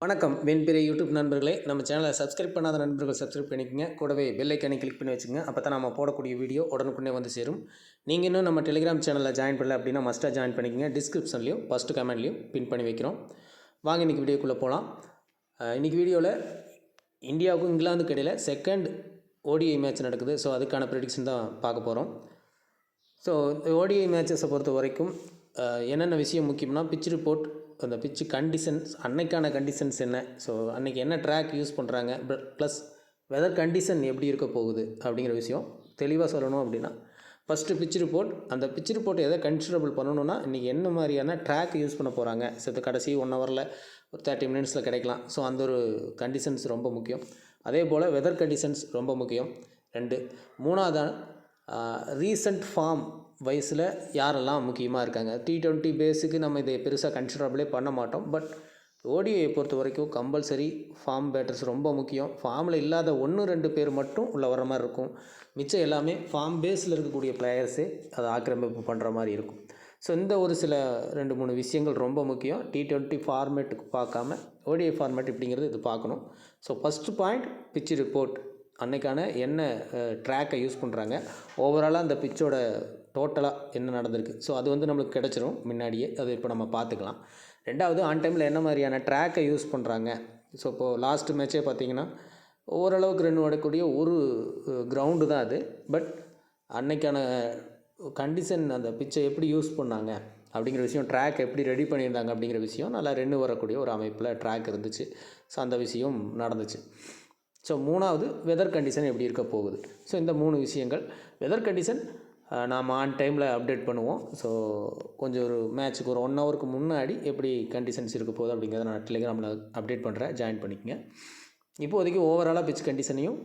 வணக்கம் வெண்பிறை யூடியூப் நண்பர்களே, நம்ம சேனலை சப்ஸ்கிரைப் பண்ணாத நண்பர்கள் சப்ஸ்கிரைப் பண்ணிக்கோங்க. கூடவே பெல் ஐக்கானை கிளிக் பண்ணி வச்சுங்க. அப்போ தான் நம்ம போடக்கூடிய வீடியோ உடனுக்குடனே வந்து சேரும். நீங்கள் இன்னும் நம்ம டெலிகிராம் சேனலில் ஜாயின் பண்ணல அப்படின்னா மஸ்ட்டாக ஜாயின் பண்ணிக்கோங்க. டிஸ்கிரிப்ஷன்லையும் ஃபஸ்ட்டு கமெண்ட்லையும் பின் பண்ணி வைக்கிறோம். வாங்க இன்றைக்கி வீடியோக்குள்ளே போகலாம். இன்றைக்கி வீடியோவில் இந்தியாவுக்கும் இங்கிலாந்துக்கு இடையில் செகண்ட் ஓடிஐ மேட்ச் நடக்குது. ஸோ அதுக்கான ப்ரெடிக்ஷன் தான் பார்க்க போகிறோம். ஸோ ஓடிஐ மேட்சஸை பொறுத்த வரைக்கும் என்னென்ன விஷயம் முக்கியம்னா, பிச் ரிப்போர்ட், அந்த பிச்சு கண்டிஷன்ஸ், அன்னைக்கான கண்டிஷன்ஸ் என்ன, ஸோ அன்றைக்கி என்ன ட்ராக் யூஸ் பண்ணுறாங்க, ப்ளஸ் வெதர் கண்டிஷன் எப்படி இருக்க போகுது அப்படிங்கிற விஷயம் தெளிவாக சொல்லணும். அப்படின்னா ஃபஸ்ட்டு பிச் ரிப்போர்ட். அந்த பிச் ரிப்போர்ட் எதை கன்சிடரபிள் பண்ணணுன்னா, இன்றைக்கி என்ன மாதிரியான ட்ராக் யூஸ் பண்ண போகிறாங்க. ஸோ கடைசி 1 ஹவரில் ஒரு 30 மினிட்ஸில் கிடைக்கலாம். ஸோ அந்த ஒரு கண்டிஷன்ஸ் ரொம்ப முக்கியம். அதே போல் வெதர் கண்டிஷன்ஸ் ரொம்ப முக்கியம். 2 3ஆவது ரீசன்ட் ஃபார்ம் வயசில் யாரெல்லாம் முக்கியமாக இருக்காங்க. T20 பேஸுக்கு நம்ம இதை பெருசாக கன்சிடரபிளே பண்ண மாட்டோம். பட் ஓடிஐயை பொறுத்த வரைக்கும் கம்பல்சரி ஃபார்ம் பேட்டர்ஸ் ரொம்ப முக்கியம். ஃபார்மில் இல்லாத 1-2 பேர் மட்டும் உள்ள வர மாதிரி இருக்கும். மிச்சம் எல்லாமே ஃபார்ம் பேஸில் இருக்கக்கூடிய பிளேயர்ஸே அதை ஆக்கிரமிப்பு பண்ணுற மாதிரி இருக்கும். ஸோ இந்த ஒரு சில 2-3 விஷயங்கள் ரொம்ப முக்கியம். T20 ஃபார்மேட்டுக்கு பார்க்காம ஓடிஐ ஃபார்மேட் இப்படிங்கிறது இது பார்க்கணும். So first point pitch report. அன்றைக்கான என்ன ட்ராக்கை யூஸ் பண்ணுறாங்க, ஓவராலாக அந்த பிச்சோட டோட்டலாக என்ன நடந்திருக்கு, ஸோ அது வந்து நம்மளுக்கு கிடச்சிரும் முன்னாடியே. அது இப்போ நம்ம பார்த்துக்கலாம். 2வது ஆன் டைமில் என்ன மாதிரியான ட்ராக்கை யூஸ் பண்ணுறாங்க. ஸோ இப்போது லாஸ்ட் மேட்சே பார்த்திங்கன்னா ஓரளவுக்கு ரன் ஓடக்கூடிய ஒரு கிரவுண்டு தான் அது. பட் அன்னைக்கான கண்டிஷன், அந்த பிச்சை எப்படி யூஸ் பண்ணாங்க அப்படிங்கிற விஷயம், ட்ராக் எப்படி ரெடி பண்ணியிருந்தாங்க அப்படிங்கிற விஷயம் நல்லா ரன் வரக்கூடிய ஒரு அமைப்பில் ட்ராக் இருந்துச்சு. ஸோ அந்த விஷயம் நடந்துச்சு. ஸோ 3வது வெதர் கண்டிஷன் எப்படி இருக்க போகுது. ஸோ இந்த 3 விஷயங்கள். வெதர் கண்டிஷன் நாம் ஆன் டைமில் அப்டேட் பண்ணுவோம். ஸோ கொஞ்சம் ஒரு மேட்ச்சுக்கு ஒரு 1 ஹவருக்கு முன்னாடி எப்படி கண்டிஷன்ஸ் இருக்க போகுது அப்படிங்கிறத நான் டெலிகிராமில் அப்டேட் பண்ணுறேன். ஜாயின் பண்ணிக்கங்க. இப்போதைக்கு ஓவராலாக பிச் கண்டிஷனையும்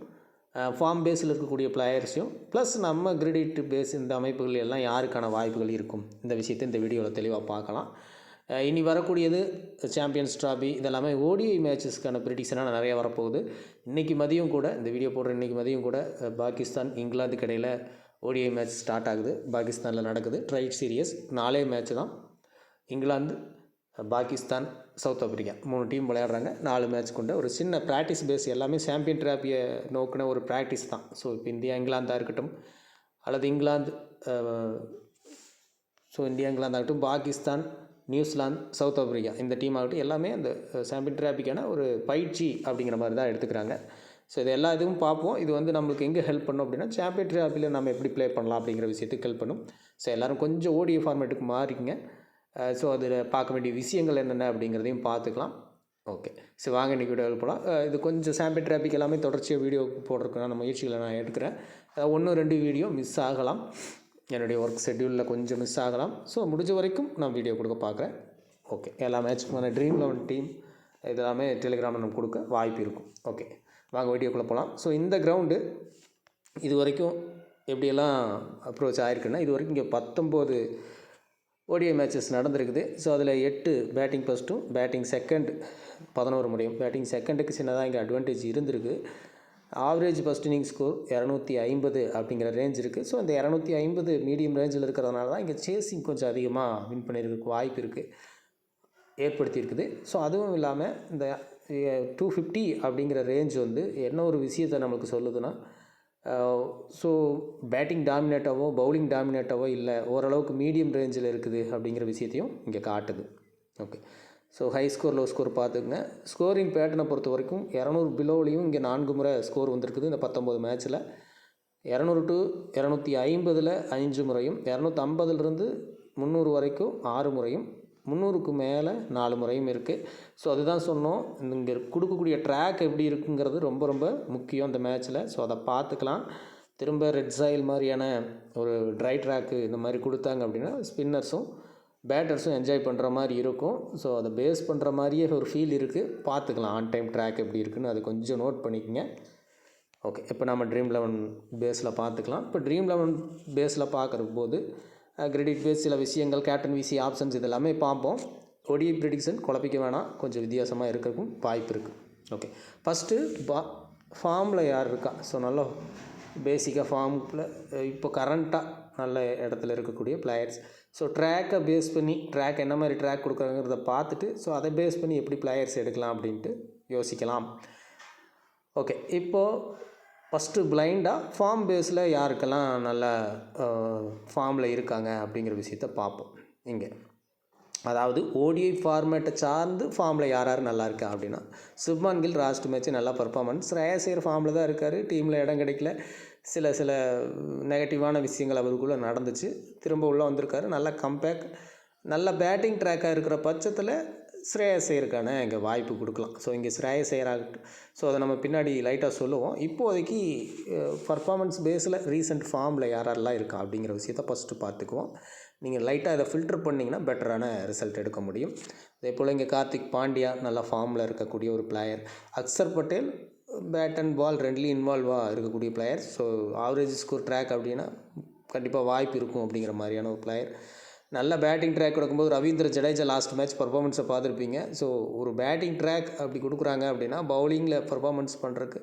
ஃபார்ம் பேஸில் இருக்கக்கூடிய பிளேயர்ஸையும் ப்ளஸ் நம்ம கிரெடிட் பேஸ் இந்த அமைப்புகள் எல்லாம் யாருக்கான வாய்ப்புகள் இருக்கும், இந்த விஷயத்தை இந்த வீடியோவில் தெளிவாக பார்க்கலாம். இனி வரக்கூடியது சாம்பியன்ஸ் ட்ராஃபி, இதெல்லாமே ஓடிஐ மேட்சஸ்க்கான ப்ரெடிக்ஷனாக நிறையா வரப்போகுது. இன்றைக்கி மதியம் கூட, இந்த வீடியோ போடுற இன்றைக்கி மதியம் கூட பாகிஸ்தான் இங்கிலாந்துக்கு இடையில் ஓடிஐ மேட்ச் ஸ்டார்ட் ஆகுது. பாகிஸ்தானில் நடக்குது ட்ரைட் சீரியஸ். 4 மேட்ச் தான். England, Pakistan, south Africa 3 team விளையாடுறாங்க. 4 மேட்ச் கொண்ட ஒரு சின்ன ப்ராக்டிஸ் பேஸ். எல்லாமே சாம்பியன் ட்ராஃபியை நோக்கின ஒரு ப்ராக்டிஸ் தான். ஸோ இப்போ இந்தியா இங்கிலாந்தாக இருக்கட்டும், அல்லது இங்கிலாந்து இங்கிலாந்து ஆகட்டும், பாகிஸ்தான், நியூசிலாந்து, சவுத் ஆப்பிரிக்கா இந்த டீம் ஆகட்டும், எல்லாமே அந்த சாம்பியன் ட்ராஃபிக்கான ஒரு பயிற்சி அப்படிங்கிற மாதிரி தான் எடுத்துக்கிறாங்க. ஸோ இது எல்லா இதுவும் பார்ப்போம். இது வந்து நம்மளுக்கு எங்கே ஹெல்ப் பண்ணும் அப்படின்னா, சாம்பியன் ட்ராஃபியில் நம்ம எப்படி ப்ளே பண்ணலாம் அப்படிங்கிற விஷயத்துக்கு ஹெல்ப் பண்ணும். ஸோ எல்லோரும் கொஞ்சம் ஓடிஐ ஃபார்மேட்டுக்கு மாறிங்க. ஸோ அதில் பார்க்க வேண்டிய விஷயங்கள் என்னென்ன அப்படிங்கிறதையும் பார்த்துக்கலாம். ஓகே, ஸோ வாங்க இன்றைக்கி வீடியோ போகலாம். இது கொஞ்சம் சாம்பியன் ட்ராஃபிக் எல்லாமே தொடர்ச்சியாக வீடியோ போடுறதுக்கான முயற்சிகளை நான் எடுக்கிறேன். 1-2 வீடியோ மிஸ் ஆகலாம், என்னுடைய ஒர்க் ஷெட்யூலில் கொஞ்சம் மிஸ் ஆகலாம். ஸோ முடிஞ்ச வரைக்கும் நான் வீடியோ கொடுக்க பார்க்குறேன். ஓகே, எல்லா மேட்ச்சுக்குமான ட்ரீம் 11 டீம் இதெல்லாமே டெலிகிராமில் நம்ம கொடுக்க வாய்ப்பு இருக்கும். ஓகே, வாங்க வீடியோக்குள்ளே போகலாம். ஸோ இந்த கிரவுண்டு இது வரைக்கும் எப்படியெல்லாம் அப்ரோச் ஆகிருக்குன்னா, இது வரைக்கும் இங்கே 19 ஓடிஐ மேட்சஸ் நடந்திருக்குது. ஸோ அதில் 8 பேட்டிங் ஃபஸ்ட்டும், பேட்டிங் செகண்ட் 11 முறையும். பேட்டிங் செகண்டுக்கு சின்னதாக இங்கே அட்வான்டேஜ் இருந்திருக்கு. ஆவரேஜ் ஃபஸ்ட் இன்னிங் ஸ்கோர் 250 அப்படிங்கிற ரேஞ்ச் இருக்குது. ஸோ அந்த 250 மீடியம் ரேஞ்சில் இருக்கிறதுனால தான் இங்கே சேசிங் கொஞ்சம் அதிகமாக வின் பண்ணியிருக்க வாய்ப்பு இருக்குது, ஏற்படுத்தியிருக்குது. ஸோ அதுவும் இல்லாமல் இந்த 250 அப்படிங்கிற ரேஞ்ச் வந்து என்ன ஒரு விஷயத்தை நம்மளுக்கு சொல்லுதுன்னா, ஸோ பேட்டிங் டாமினேட்டாவோ பவுலிங் டாமினேட்டாவோ இல்லை, ஓரளவுக்கு மீடியம் ரேஞ்சில் இருக்குது அப்படிங்கிற விஷயத்தையும் இங்கே காட்டுது. Okay, so high score low score பார்த்துக்குங்க. ஸ்கோரிங் பேட்டர்னை பொறுத்த வரைக்கும் 200 பிலோவிலையும் இங்கே 4 முறை ஸ்கோர் வந்திருக்குது இந்த 19 மேட்ச்சில். 200 to 250 5 முறையும், 250 300 வரைக்கும் 6 முறையும், 300க்கு மேலே 4 முறையும் இருக்குது. ஸோ அதுதான் சொன்னோம், இங்கே கொடுக்கக்கூடிய ட்ராக் எப்படி இருக்குங்கிறது ரொம்ப ரொம்ப முக்கியம் இந்த மேட்ச்சில். ஸோ அதை பார்த்துக்கலாம். திரும்ப ரெட் சாயில் மாதிரியான ஒரு ட்ரை ட்ராக்கு இந்த மாதிரி கொடுத்தாங்க அப்படின்னா ஸ்பின்னர்ஸும் பேட்டர்ஸும் என்ஜாய் பண்ணுற மாதிரி இருக்கும். ஸோ அதை பேஸ் பண்ணுற மாதிரியே ஒரு ஃபீல் இருக்குது. பார்த்துக்கலாம் ஆன் டைம் ட்ராக் எப்படி இருக்குதுன்னு, அது கொஞ்சம் நோட் பண்ணிக்கோங்க. ஓகே, இப்போ நம்ம ட்ரீம் 11 பேஸில் பார்த்துக்கலாம். இப்போ ட்ரீம் 11 பேஸில் பார்க்குற போது கிரெடிட் பேஸ் சில விஷயங்கள், கேப்டன் விசி ஆப்ஷன்ஸ் இதெல்லாமே பார்ப்போம். ஓடிஐ ப்ரெடிக்ஷன் குழப்பிக்க வேணாம், கொஞ்சம் வித்தியாசமாக இருக்கிறதுக்கும் வாய்ப்பு இருக்குது. ஓகே, ஃபஸ்ட்டு ஃபார்மில் யார் இருக்கா. ஸோ நல்லா பேசிக்காக ஃபார்மில் இப்போ கரண்ட்டாக நல்ல இடத்துல இருக்கக்கூடிய பிளேயர்ஸ். ஸோ ட்ராக்கை பேஸ் பண்ணி ட்ராக் என்ன மாதிரி ட்ராக் கொடுக்குறாங்கிறத பார்த்துட்டு ஸோ அதை பேஸ் பண்ணி எப்படி பிளேயர்ஸ் எடுக்கலாம் அப்படின்ட்டு யோசிக்கலாம். ஓகே, இப்போது ஃபஸ்ட்டு பிளைண்டாக ஃபார்ம் பேஸில் யாருக்கெல்லாம் நல்ல ஃபார்மில் இருக்காங்க அப்படிங்கிற விஷயத்த பார்ப்போம். இங்கே அதாவது ஓடிஐ ஃபார்மேட்டை சார்ந்து ஃபார்மில் யார் யார் நல்லா இருக்கா அப்படின்னா, சுப்மான் கில் லாஸ்ட் மேட்ச் நல்லா பர்ஃபார்மன்ஸ். ஸ்ரேயஸ் ஐயர் ஃபார்மில் தான் இருக்கார், டீமில் இடம் கிடைக்கல, சில நெகட்டிவான விஷயங்கள் அவருக்குள்ளே நடந்துச்சு, திரும்ப உள்ளே வந்திருக்காரு, நல்ல கம்பேக், நல்ல பேட்டிங் ட்ராக்காக இருக்கிற பட்சத்தில் ஸ்ரேயஸ் ஐயருக்கான இங்கே வாய்ப்பு கொடுக்கலாம். ஸோ இங்கே ஸ்ரேயஸ் ஐயர் ஆகட்டும், ஸோ அதை நம்ம பின்னாடி லைட்டாக சொல்லுவோம். இப்போதைக்கு பர்ஃபார்மன்ஸ் பேஸில் ரீசெண்ட் ஃபார்மில் யாரெல்லாம் இருக்கா அப்படிங்கிற விஷயத்தை ஃபஸ்ட்டு பார்த்துக்குவோம். நீங்கள் லைட்டாக இதை ஃபில்டர் பண்ணிங்கன்னா பெட்டரான ரிசல்ட் எடுக்க முடியும். அதே போல் இங்கே கார்த்திக் பாண்டியா நல்ல ஃபார்மில் இருக்கக்கூடிய ஒரு player. Axar Patel bat and ball ரெண்டுலேயும் இன்வால்வாக இருக்கக்கூடிய player. So average score track அப்படின்னா கண்டிப்பாக வாய்ப்பு இருக்கும் அப்படிங்கிற மாதிரியான ஒரு பிளேயர். நல்ல பேட்டிங் ட்ராக் கொடுக்கும்போது ரவீந்திர ஜடேஜா லாஸ்ட் மேட்ச் பர்ஃபார்மன்ஸை பார்த்துருப்பீங்க. ஸோ ஒரு பேட்டிங் ட்ராக் அப்படி கொடுக்குறாங்க அப்படின்னா பவுலிங்கில் பர்ஃபார்மன்ஸ் பண்ணுறதுக்கு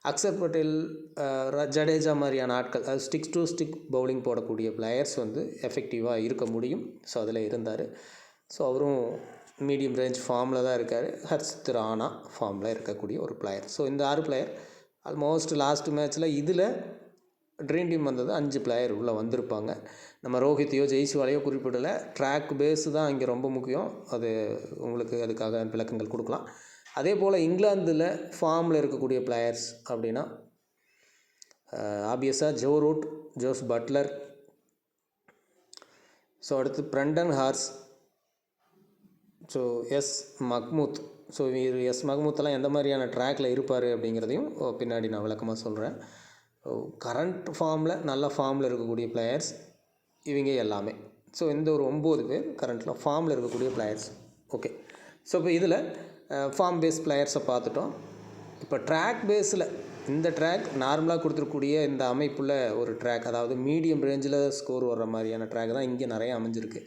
அக்சர் பட்டேல், ஜடேஜா மாதிரியான ஆட்கள், அது ஸ்டிக் டு ஸ்டிக் பவுலிங் போடக்கூடிய பிளேயர்ஸ் வந்து எஃபெக்டிவாக இருக்க முடியும். ஸோ அதில் இருந்தார். ஸோ அவரும் மீடியம் ரேஞ்ச் ஃபார்மில் தான் இருக்கார். ஹர்ஷித் ராணா ஃபார்மில் இருக்கக்கூடிய ஒரு பிளேயர். ஸோ இந்த 6 பிளேயர் ஆல்மோஸ்ட் லாஸ்ட் மேட்ச்சில் இதில் ட்ரீம் டீம் வந்தது 5 பிளேயர் உள்ளே வந்திருப்பாங்க. நம்ம ரோஹித்தையோ ஜெய்ஸ்வாலையோ குறிப்பிடலை. ட்ராக் பேஸு தான் இங்கே ரொம்ப முக்கியம். அது உங்களுக்கு அதுக்காக விளக்கங்கள் கொடுக்கலாம். அதே போல் இங்கிலாந்தில் ஃபார்மில் இருக்கக்கூடிய பிளேயர்ஸ் அப்படின்னா ஆப்வியஸாக Joe Root, Jos Buttler, so அடுத்து Brydon Carse, so S Mahmood. So S மஹ்மூத்தெல்லாம் எந்த மாதிரியான ட்ராக்கில் இருப்பார் அப்படிங்கிறதையும் பின்னாடி நான் விளக்கமாக சொல்கிறேன். கரண்ட் ஃபார்மில் நல்ல ஃபார்மில் இருக்கக்கூடிய பிளேயர்ஸ் இவங்க எல்லாமே. ஸோ இந்த ஒரு 9 பேர் கரண்ட்டில் ஃபார்மில் இருக்கக்கூடிய பிளேயர்ஸ். ஓகே, ஸோ இப்போ இதில் ஃபார்ம் பேஸ் பிளேயர்ஸை பார்த்துட்டோம். இப்போ ட்ராக் பேஸில் இந்த ட்ராக் நார்மலாக கொடுத்துருக்கூடிய இந்த அமைப்பில் ஒரு ட்ராக், அதாவது மீடியம் ரேஞ்சில் ஸ்கோர் வர்ற மாதிரியான ட்ராக் தான் இங்கே நிறைய அமைஞ்சிருக்கு.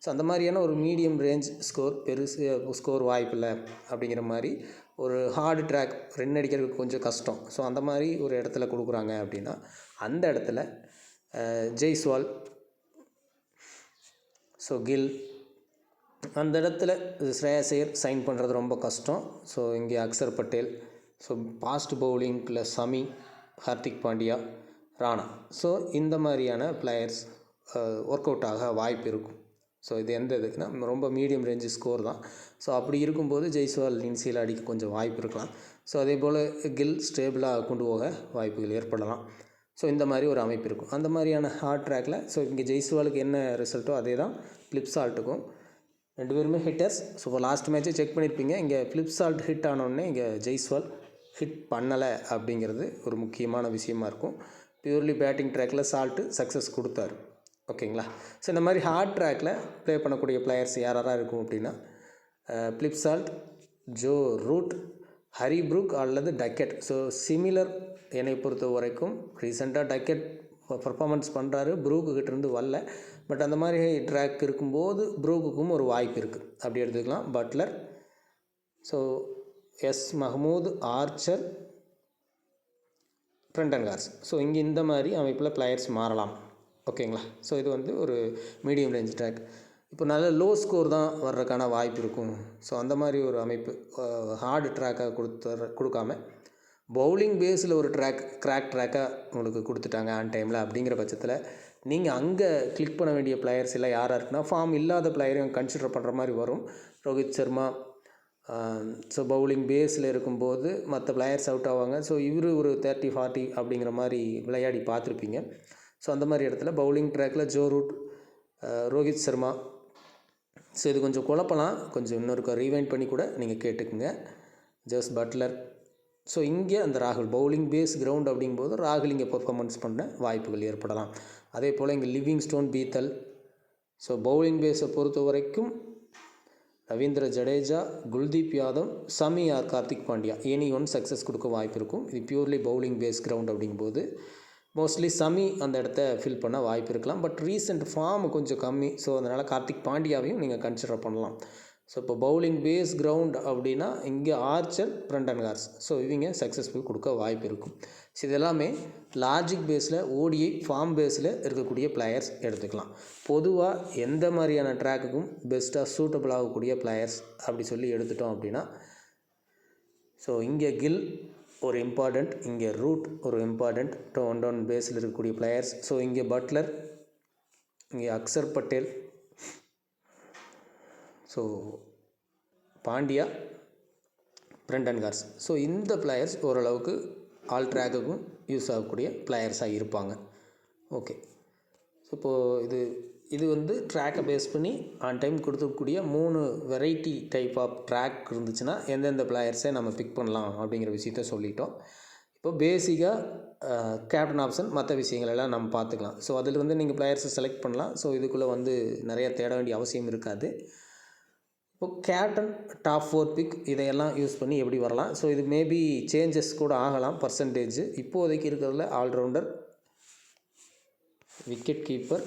ஸோ அந்த மாதிரியான ஒரு மீடியம் ரேஞ்ச் ஸ்கோர், பெருசு ஸ்கோர் வாய்ப்பில்லை அப்படிங்கிற மாதிரி ஒரு ஹார்டு ட்ராக், ரன் அடிக்கிறதுக்கு கொஞ்சம் கஷ்டம். ஸோ அந்த மாதிரி ஒரு இடத்துல கொடுக்குறாங்க அப்படின்னா அந்த இடத்துல ஜெய்ஸ்வால், ஸோ கில், அந்த இடத்துல ஸ்ரேயஸ் ஐயர் சைன் பண்ணுறது ரொம்ப கஷ்டம். ஸோ இங்கே அக்சர் பட்டேல், ஸோ ஃபாஸ்ட் பவுலிங்கில் சமி, ஹார்திக் பாண்டியா, ராணா. ஸோ இந்த மாதிரியான பிளேயர்ஸ் ஒர்க் அவுட் ஆக வாய்ப்பு இருக்கும். ஸோ இது எந்த இதுக்குன்னா ரொம்ப மீடியம் ரேஞ்சு ஸ்கோர் தான். ஸோ அப்படி இருக்கும்போது ஜெய்ஸ்வால் இன்சியில் அடிக்க கொஞ்சம் வாய்ப்பு இருக்கலாம். ஸோ அதே போல் கில் ஸ்டேபிளாக கொண்டு போக வாய்ப்புகள் ஏற்படலாம். ஸோ இந்த மாதிரி ஒரு அமைப்பு இருக்கும். அந்த மாதிரியான ஹார்ட் ட்ராக்கில் ஸோ இங்கே ஜெய்ஸ்வாலுக்கு என்ன ரிசல்ட்டோ அதே தான் ஃபிலிப்சால்ட்டுக்கும். 2 பேருமே ஹிட்டர்ஸ். ஸோ இப்போ லாஸ்ட் மேட்ச்சே செக் பண்ணியிருப்பீங்க. இங்கே ஃபிலிப்சால்ட் ஹிட் ஆனோடனே இங்கே ஜெய்ஸ்வால் ஹிட் பண்ணலை அப்படிங்கிறது ஒரு முக்கியமான விஷயமா இருக்கும். பியூர்லி பேட்டிங் ட்ராக்கில் சால்ட்டு சக்ஸஸ் கொடுத்தாரு. ஓகேங்களா? ஸோ இந்த மாதிரி ஹார்ட் ட்ராக்கில் ப்ளே பண்ணக்கூடிய பிளேயர்ஸ் யாராக இருக்கும் அப்படின்னா ஃபிலிப்சால்ட், ஜோ ரூட், ஹரி ப்ரூக் அல்லது டக்கெட். ஸோ சிமிலர் என்னை பொறுத்த வரைக்கும் ரீசெண்டாக டக்கெட் பர்ஃபார்மன்ஸ் பண்ணுறாரு, ப்ரூக்குக்கிட்டேருந்து வரல. பட் அந்த மாதிரி ட்ராக் இருக்கும்போது ப்ரூக்குக்கும் ஒரு வாய்ப்பு இருக்குது, அப்படி எடுத்துக்கலாம். Buttler, so S Mahmood, Archer, Brydon Carse. So இங்கே இந்த மாதிரி அமைப்பில் பிளேயர்ஸ் மாறலாம். ஓகேங்களா? ஸோ இது வந்து ஒரு மீடியம் ரேஞ்ச் ட்ராக். இப்போ நல்ல லோ ஸ்கோர் தான் வர்றதுக்கான வாய்ப்பு இருக்கும். ஸோ அந்த மாதிரி ஒரு அமைப்பு ஹார்டு ட்ராக்காக கொடுக்காம பவுலிங் பேஸில் ஒரு கிராக் ட்ராக்காக உங்களுக்கு கொடுத்துட்டாங்க ஆன் டைமில். அப்படிங்கிற பட்சத்தில் நீங்கள் அங்கே கிளிக் பண்ண வேண்டிய பிளேயர்ஸ் எல்லாம் யாராக இருக்குன்னா ஃபார்ம் இல்லாத பிளேயரையும் கன்சிடர் பண்ணுற மாதிரி வரும். ரோஹித் சர்மா, ஸோ பவுலிங் பேஸில் இருக்கும்போது மற்ற பிளேயர்ஸ் அவுட் ஆவாங்க. ஸோ இவர் ஒரு 30-40 அப்படிங்கிற மாதிரி விளையாடி பார்த்துருப்பீங்க. ஸோ அந்த மாதிரி இடத்துல பவுலிங் ட்ராக்கில் Joe Root, Rohit Sharma. So இது கொஞ்சம் குழப்பலாம், கொஞ்சம் இன்னொரு ரீவைண்ட் பண்ணி கூட நீங்கள் கேட்டுக்குங்க. Jose Buttler. ஸோ இங்கே அந்த ராகுல் பவுலிங் பேஸ் கிரவுண்ட் அப்படிங்கும்போது ராகுல் இங்கே பர்ஃபார்மன்ஸ் பண்ண வாய்ப்புகள் ஏற்படலாம். அதே போல் இங்கே லிவிங்ஸ்டோன், பீத்தல். ஸோ பவுலிங் பேஸை பொறுத்த வரைக்கும் Ravindra Jadeja, Kuldeep Yadav, Shami or Karthik Pandya any one success கொடுக்க வாய்ப்பு இருக்கும். இது பியூர்லி பவுலிங் பேஸ் கிரவுண்ட் அப்படிங்கும்போது மோஸ்ட்லி சமி அந்த இடத்த ஃபில் பண்ண வாய்ப்பு இருக்கலாம். பட் ரீசெண்ட் ஃபார்ம் கொஞ்சம் கம்மி. ஸோ அதனால் கார்த்திக் பாண்டியாவையும் நீங்கள் கன்சிடர் பண்ணலாம். ஸோ இப்போ பவுலிங் பேஸ் கிரவுண்ட் அப்படின்னா இங்கே ஆர்ச்சர் பிரண்டன் கார்ஸ். ஸோ இவங்க சக்ஸஸ்ஃபுல் கொடுக்க வாய்ப்பு இருக்கும். ஸோ இது எல்லாமே லாஜிக் பேஸில் ஓடிஐ ஃபார்ம் பேஸில் இருக்கக்கூடிய பிளேயர்ஸ் எடுத்துக்கலாம். பொதுவாக எந்த மாதிரியான ட்ராக்குக்கும் பெஸ்ட்டாக சூட்டபிள் ஆகக்கூடிய பிளேயர்ஸ் அப்படி சொல்லி எடுத்துட்டோம் அப்படின்னா, ஸோ இங்கே கில் ஒரு இம்பார்ட்டண்ட், இங்கே ரூட் ஒரு இம்பார்ட்டண்ட் டவுன் பேஸில் இருக்கக்கூடிய பிளேயர்ஸ். ஸோ இங்கே பட்லர், இங்கே Axar Patel, so Pandya, Brydon Carse. So இந்த பிளேயர்ஸ் ஓரளவுக்கு ஆல் ட்ராக்குக்கும் யூஸ் ஆகக்கூடிய பிளேயர்ஸாக இருப்பாங்க. ஓகே, ஸோ இப்போது இது வந்து ட்ராக்கை பேஸ் பண்ணி ஆன் டைம் கொடுத்துக்கூடிய 3 வெரைட்டி டைப் ஆஃப் ட்ராக் இருந்துச்சுன்னா எந்தெந்த பிளேயர்ஸை நம்ம பிக் பண்ணலாம் அப்படிங்கிற விஷயத்த சொல்லிட்டோம். இப்போ பேசிக்காக கேப்டன் ஆப்ஷன் மற்ற விஷயங்கள் எல்லாம் நம்ம பார்த்துக்கலாம். ஸோ அதிலிருந்து நீங்கள் பிளேயர்ஸை செலக்ட் பண்ணலாம். ஸோ இதுக்குள்ளே வந்து நிறையா தேட வேண்டிய அவசியம் இருக்காது. இப்போ கேப்டன் டாப் 4 பிக் இதையெல்லாம் யூஸ் பண்ணி எப்படி வரலாம். ஸோ இது மேபி சேஞ்சஸ் கூட ஆகலாம் பர்சன்டேஜ். இப்போதைக்கு இருக்கிறதுல allrounder, wicket keeper,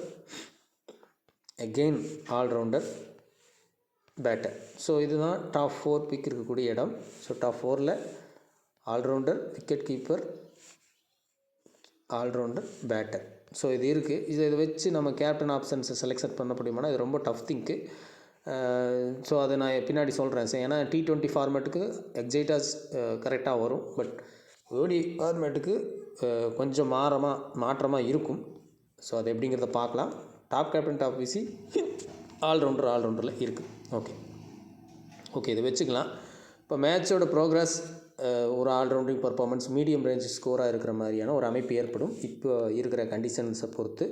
again allrounder, batter. So இதுதான் டாப் 4 பிக் இருக்கக்கூடிய இடம். ஸோ டாப் 4ல் allrounder, wicket keeper, allrounder, batter. So இது இருக்குது. இதை வச்சு நம்ம கேப்டன் ஆப்ஷன்ஸை செலக்ஷன் பண்ண முடியுமானா இது ரொம்ப டஃப் திங்க்கு. ஸோ அதை நான் பின்னாடி சொல்கிறேன். ஸோ ஏன்னா T20 ஃபார்மேட்டுக்கு எக்ஸைட்டாஸ் கரெக்டாக வரும். பட் ஓடி ஃபார்மேட்டுக்கு கொஞ்சம் மாற்றமாக இருக்கும். ஸோ அது எப்படிங்கிறத பார்க்கலாம். டாப் கேப்டன், டாப் விசி, ஆல்ரவுண்டரில் இருக்குது. ஓகே இதை வச்சுக்கலாம். இப்போ மேட்சோட ப்ரோக்ரஸ், ஒரு ஆல்ரவுண்டிங் பர்ஃபார்மன்ஸ், மீடியம் ரேஞ்ச் ஸ்கோராக இருக்கிற மாதிரியான ஒரு அமைப்பு ஏற்படும் இப்போ இருக்கிற கண்டிஷன்ஸை பொறுத்து.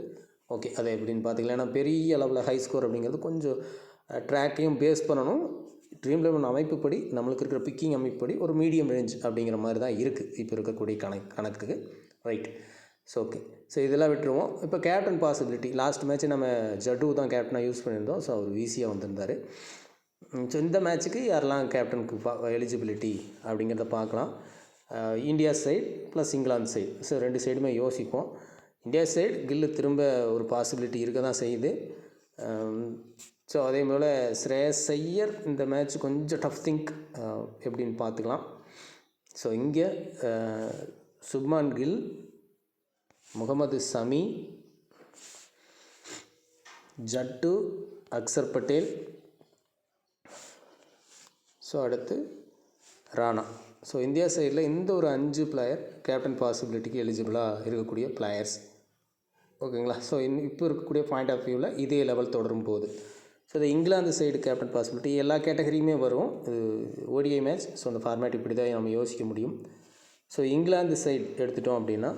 ஓகே, அதை எப்படின்னு பார்த்துக்கலாம். ஏன்னா பெரிய அளவில் ஹை ஸ்கோர் அப்படிங்கிறது கொஞ்சம் ட்ராக்கையும் பேஸ் பண்ணணும். ட்ரீம் 11 அமைப்புப்படி நம்மளுக்கு இருக்கிற பிக்கிங் அமைப்புப்படி ஒரு மீடியம் ரேஞ்ச் அப்படிங்கிற மாதிரி தான் இருக்குது இப்போ இருக்கக்கூடிய கணக்குக்கு. ரைட். ஸோ ஓகே, ஸோ இதெல்லாம் விட்டுருவோம். இப்போ கேப்டன் பாசிபிலிட்டி, லாஸ்ட் மேட்ச்சு நம்ம ஜட்டு தான் கேப்டனாக யூஸ் பண்ணியிருந்தோம். ஸோ அவர் ஈஸியாக வந்திருந்தார். ஸோ இந்த மேட்ச்சுக்கு யாரெல்லாம் கேப்டனுக்கு எலிஜிபிலிட்டி அப்படிங்கிறத பார்க்கலாம். India side plus England side. So 2 சைடுமே யோசிப்போம். இந்தியா சைடு கில்லு திரும்ப ஒரு பாசிபிலிட்டி இருக்க தான் செய்யுது. ஸோ அதே போல் ஸ்ரேயஸ் ஐயர் இந்த மேட்ச் கொஞ்சம் டஃப் திங்க் எப்படின்னு பார்த்துக்கலாம். ஸோ இங்கே சுப்மான் கில், முகமது சமி, ஜட்டு, அக்சர் பட்டேல், ஸோ அடுத்து ராணா. ஸோ இந்தியா சைடில் இந்த ஒரு 5 பிளேயர் கேப்டன் பாசிபிலிட்டிக்கு எலிஜிபிளாக இருக்கக்கூடிய பிளேயர்ஸ். ஓகேங்களா. ஸோ இப்போ இருக்கக்கூடிய பாயிண்ட் ஆஃப் வியூவில் இதே லெவல் தொடரும் போது. ஸோ இந்த இங்கிலாந்து சைடு கேப்டன் பாசிபிலிட்டி எல்லா கேட்டகரியுமே வரும். இது ஓடிஐ மேட்ச். ஸோ அந்த ஃபார்மேட் இப்படி தான் நம்ம யோசிக்க முடியும். ஸோ இங்கிலாந்து சைடு எடுத்துட்டோம் அப்படின்னா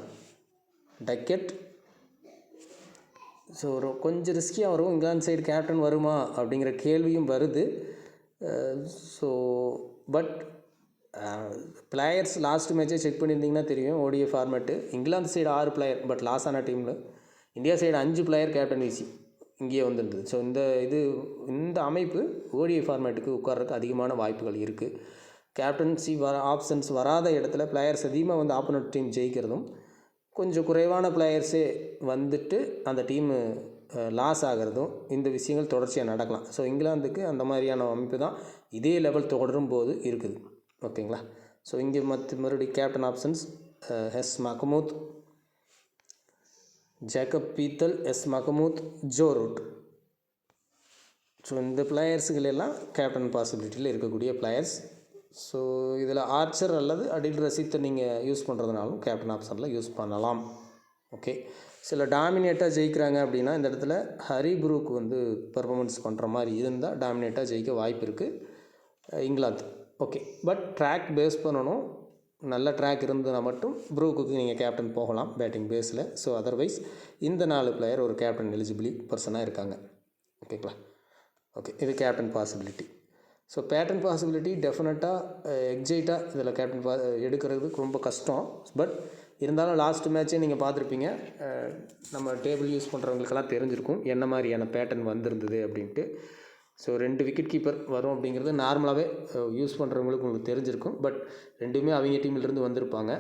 டக்கெட். ஸோ கொஞ்சம் ரிஸ்கியாக வரும். இங்கிலாந்து சைடு கேப்டன் வருமா அப்படிங்கிற கேள்வியும் வருது. ஸோ பட் பிளேயர்ஸ் லாஸ்ட் மேட்சே செக் பண்ணியிருந்தீங்கன்னா தெரியும். ஓடிஐ ஃபார்மேட்டு England side 6 player, but loss ஆன டீமில் India side 5 player captain VC இங்கேயே வந்துருந்தது. ஸோ இந்த அமைப்பு ஓடிஐ ஃபார்மேட்டுக்கு உட்கார்றதுக்கு அதிகமான வாய்ப்புகள் இருக்குது. கேப்டன்சி ஆப்ஷன்ஸ் வராத இடத்துல பிளேயர்ஸ் அதிகமாக வந்து ஆப்போனன்ட் டீம் ஜெயிக்கிறதும், கொஞ்சம் குறைவான பிளேயர்ஸே வந்துட்டு அந்த டீமு லாஸ் ஆகிறதும் இந்த விஷயங்கள் தொடர்ச்சியாக நடக்கலாம். ஸோ இங்கிலாந்துக்கு அந்த மாதிரியான அமைப்பு தான் இதே லெவல் தொடரும் போது இருக்குது. ஓகேங்களா. ஸோ இங்கே மறுபடியும் captain options S Mahmood, Jacob Bethell, S Mahmood, Joe Root. So இந்த பிளேயர்ஸுகள் எல்லாம் கேப்டன் பாசிபிலிட்டியில் இருக்கக்கூடிய பிளேயர்ஸ். ஸோ இதில் ஆர்ச்சர் அல்லது அடில் ரசீத்தை நீங்கள் யூஸ் பண்ணுறதுனாலும் கேப்டன் ஆப்ஷனில் யூஸ் பண்ணலாம். ஓகே, சில டாமினேட்டாக ஜெயிக்கிறாங்க அப்படின்னா இந்த இடத்துல ஹரி ப்ரூக் வந்து பர்ஃபார்மன்ஸ் பண்ணுற மாதிரி இருந்தால் டாமினேட்டாக ஜெயிக்க வாய்ப்பு இருக்குது England. Okay, but track pace பண்ணணும். நல்ல ட்ராக் இருந்ததுன்னா மட்டும் ப்ரூக்குக்கு நீங்கள் கேப்டன் போகலாம் பேட்டிங் பேஸில். ஸோ அதர்வைஸ் இந்த 4 பிளேயர் ஒரு கேப்டன் எலிஜிபிலி பர்சனாக இருக்காங்க. ஓகேங்களா. ஓகே, இது captain possibility. So batting possibility டெஃபினட்டாக எக்ஸைட்டாக இதில் கேப்டன் எடுக்கிறதுக்கு ரொம்ப கஷ்டம். பட் இருந்தாலும் லாஸ்ட் மேட்ச்சே நீங்கள் பார்த்துருப்பீங்க. நம்ம டேபிள் யூஸ் பண்ணுறவங்களுக்கெல்லாம் தெரிஞ்சிருக்கும் என்ன மாதிரியான பேட்டர்ன் வந்திருந்தது அப்படின்ட்டு. ஸோ 2 விக்கெட் கீப்பர் வரும் அப்படிங்கிறது நார்மலாகவே யூஸ் பண்ணுறவங்களுக்கு உங்களுக்கு தெரிஞ்சிருக்கும். பட் ரெண்டுமே அவங்க டீமிலிருந்து வந்திருப்பாங்க.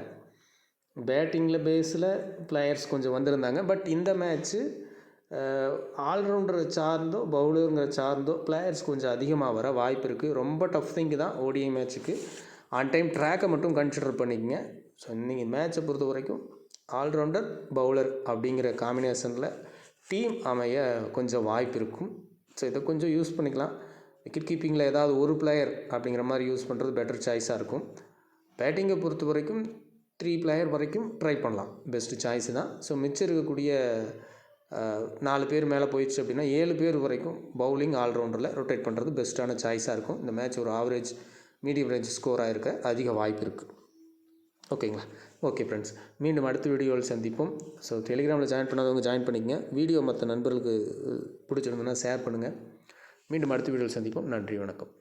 பேட்டிங்கில் பேஸில் பிளேயர்ஸ் கொஞ்சம் வந்திருந்தாங்க. பட் இந்த மேட்ச்சு ஆல்ரவுண்டரை சார்ந்தோ பவுலருங்கிற சார்ந்தோ பிளேயர்ஸ் கொஞ்சம் அதிகமாக வர வாய்ப்பு இருக்குது. ரொம்ப டஃப் திங்கு தான் ஓடிஐ மேட்ச்சுக்கு. ஆன் டைம் ட்ராக்கை மட்டும் கன்சிடர் பண்ணிக்கங்க. ஸோ நீங்கள் மேட்சை பொறுத்த வரைக்கும் ஆல்ரவுண்டர் பவுலர் அப்படிங்கிற காம்பினேஷனில் டீம் அமைய கொஞ்சம் வாய்ப்பு இருக்கும். ஸோ இதை கொஞ்சம் யூஸ் பண்ணிக்கலாம். விக்கெட் கீப்பிங்கில் ஏதாவது ஒரு பிளேயர் அப்படிங்கிற மாதிரி யூஸ் பண்ணுறது பெட்டர் சாய்ஸாக இருக்கும். பேட்டிங்கை பொறுத்த வரைக்கும் 3 பிளேயர் வரைக்கும் ட்ரை பண்ணலாம், பெஸ்ட்டு சாய்ஸு தான். ஸோ மிச்சம் இருக்கக்கூடிய 4 பேர் மேலே போயிடுச்சு அப்படின்னா 7 பேர் வரைக்கும் பவுலிங் ஆல்ரவுண்டரில் ரொட்டேட் பண்ணுறது பெஸ்ட்டான சாய்ஸாக இருக்கும். இந்த மேட்ச் ஒரு ஆவரேஜ் மீடியம் ரேஞ்ச் ஸ்கோராக இருக்க அதிக வாய்ப்பு இருக்குது. ஓகேங்களா? ஓகே ஃப்ரெண்ட்ஸ், மீண்டும் அடுத்த வீடியோவில் சந்திப்போம். ஸோ டெலிகிராமில் ஜாயின் பண்ணாதவங்க ஜாயின் பண்ணிக்கங்க. வீடியோ மற்ற நண்பர்களுக்கு பிடிச்சிருந்ததுன்னா ஷேர் பண்ணுங்கள். மீண்டும் அடுத்த வீடியோவில் சந்திப்போம். நன்றி, வணக்கம்.